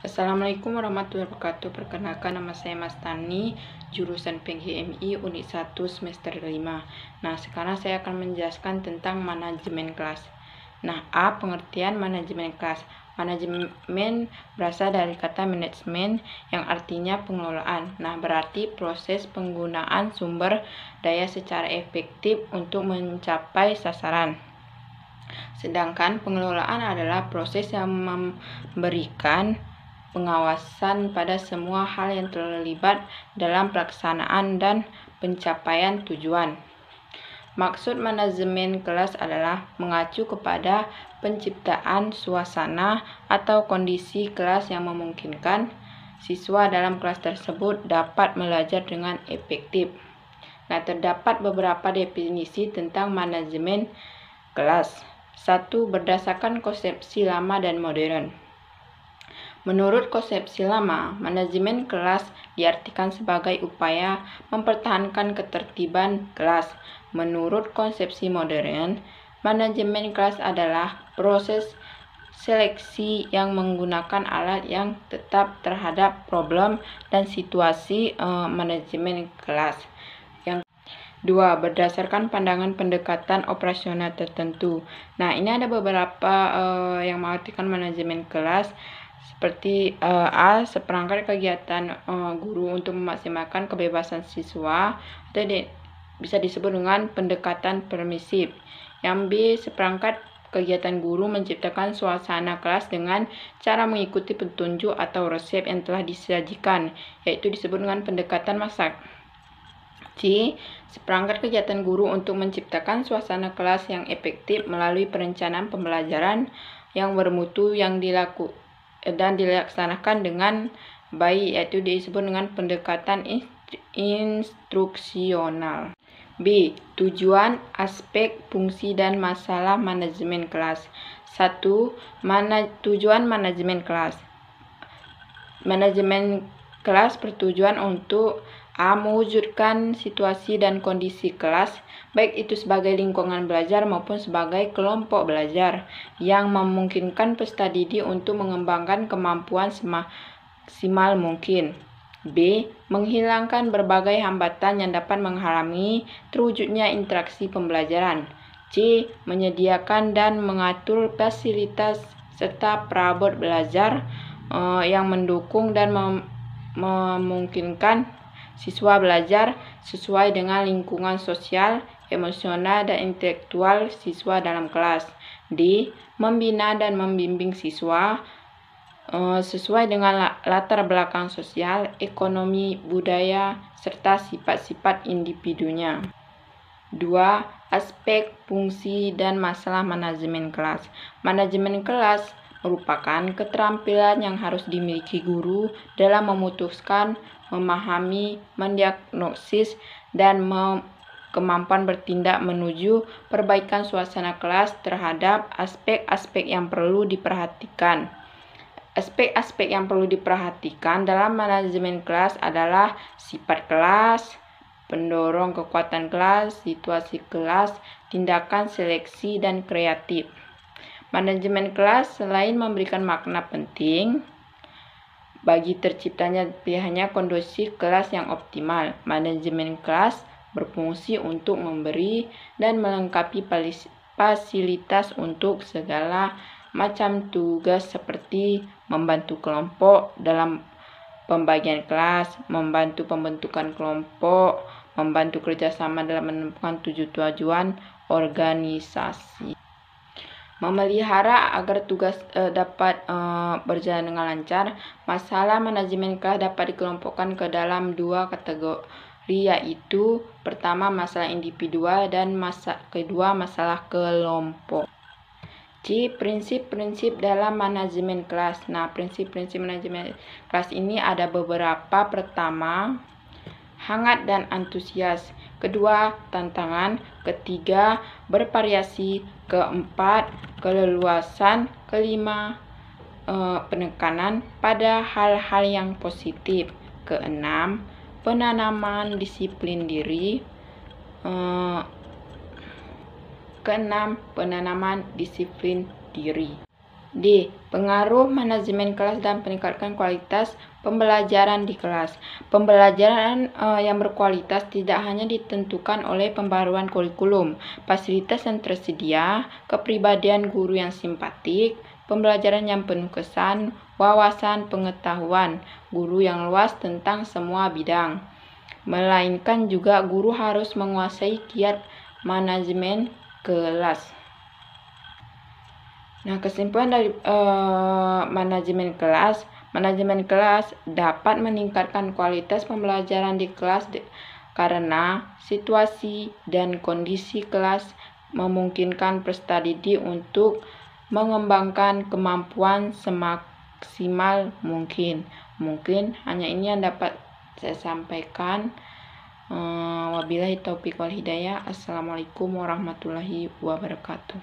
Assalamualaikum warahmatullahi wabarakatuh. Perkenalkan, nama saya Mas Tani, jurusan PGMI Unit 1 semester 5. Nah, sekarang saya akan menjelaskan tentang manajemen kelas. Nah, pengertian manajemen kelas. Manajemen berasal dari kata manajemen yang artinya pengelolaan. Nah, berarti proses penggunaan sumber daya secara efektif untuk mencapai sasaran. Sedangkan pengelolaan adalah proses yang memberikan pengawasan pada semua hal yang terlibat dalam pelaksanaan dan pencapaian tujuan. Maksud manajemen kelas adalah mengacu kepada penciptaan suasana atau kondisi kelas yang memungkinkan siswa dalam kelas tersebut dapat belajar dengan efektif. Nah, terdapat beberapa definisi tentang manajemen kelas. 1. Berdasarkan konsepsi lama dan modern. Menurut konsepsi lama, manajemen kelas diartikan sebagai upaya mempertahankan ketertiban kelas. Menurut konsepsi modern, manajemen kelas adalah proses seleksi yang menggunakan alat yang tetap terhadap problem dan situasi manajemen kelas. Yang 2. Berdasarkan pandangan pendekatan operasional tertentu. Nah, ini ada beberapa yang mengartikan manajemen kelas. Seperti seperangkat kegiatan guru untuk memaksimalkan kebebasan siswa, atau bisa disebut dengan pendekatan permisif. Yang B, seperangkat kegiatan guru menciptakan suasana kelas dengan cara mengikuti petunjuk atau resep yang telah disajikan, yaitu disebut dengan pendekatan masak. C. Seperangkat kegiatan guru untuk menciptakan suasana kelas yang efektif melalui perencanaan pembelajaran yang bermutu yang dilaksanakan dengan baik, yaitu disebut dengan pendekatan instruksional. B. Tujuan, aspek, fungsi, dan masalah manajemen kelas. 1. Tujuan manajemen kelas. Manajemen kelas bertujuan untuk mewujudkan situasi dan kondisi kelas, baik itu sebagai lingkungan belajar maupun sebagai kelompok belajar, yang memungkinkan peserta didik untuk mengembangkan kemampuan semaksimal mungkin. B. Menghilangkan berbagai hambatan yang dapat menghalangi terwujudnya interaksi pembelajaran. C. Menyediakan dan mengatur fasilitas serta perabot belajar yang mendukung dan memungkinkan siswa belajar sesuai dengan lingkungan sosial, emosional, dan intelektual siswa dalam kelas. D. Membina dan membimbing siswa sesuai dengan latar belakang sosial, ekonomi, budaya, serta sifat-sifat individunya. 2. Aspek, fungsi, dan masalah manajemen kelas. Manajemen kelas merupakan keterampilan yang harus dimiliki guru dalam memutuskan, memahami, mendiagnosis, dan kemampuan bertindak menuju perbaikan suasana kelas terhadap aspek-aspek yang perlu diperhatikan. Aspek-aspek yang perlu diperhatikan dalam manajemen kelas adalah sifat kelas, pendorong kekuatan kelas, situasi kelas, tindakan seleksi, dan kreatif. Manajemen kelas selain memberikan makna penting bagi terciptanya pilihannya kondisi kelas yang optimal, manajemen kelas berfungsi untuk memberi dan melengkapi fasilitas untuk segala macam tugas seperti membantu kelompok dalam pembagian kelas, membantu pembentukan kelompok, membantu kerjasama dalam menemukan tujuan organisasi. Memelihara agar tugas dapat berjalan dengan lancar. Masalah manajemen kelas dapat dikelompokkan ke dalam 2 kategori, yaitu pertama masalah individual dan kedua masalah kelompok. C. Prinsip-prinsip dalam manajemen kelas. Nah, prinsip-prinsip manajemen kelas ini ada beberapa. Pertama, hangat dan antusias. Kedua, tantangan. Ketiga, bervariasi. Keempat, keleluasan. Kelima, penekanan pada hal-hal yang positif. Keenam, penanaman disiplin diri. Keenam, penanaman disiplin diri. D. Pengaruh manajemen kelas dan peningkatkan kualitas pembelajaran di kelas. Pembelajaran yang berkualitas tidak hanya ditentukan oleh pembaruan kurikulum, fasilitas yang tersedia, kepribadian guru yang simpatik, pembelajaran yang penuh kesan, wawasan pengetahuan guru yang luas tentang semua bidang, melainkan juga guru harus menguasai kiat manajemen kelas. Nah, kesimpulan dari manajemen kelas dapat meningkatkan kualitas pembelajaran di kelas karena situasi dan kondisi kelas memungkinkan peserta didik untuk mengembangkan kemampuan semaksimal mungkin. Mungkin hanya ini yang dapat saya sampaikan. Wabillahi taufiq wal hidayah. Assalamualaikum warahmatullahi wabarakatuh.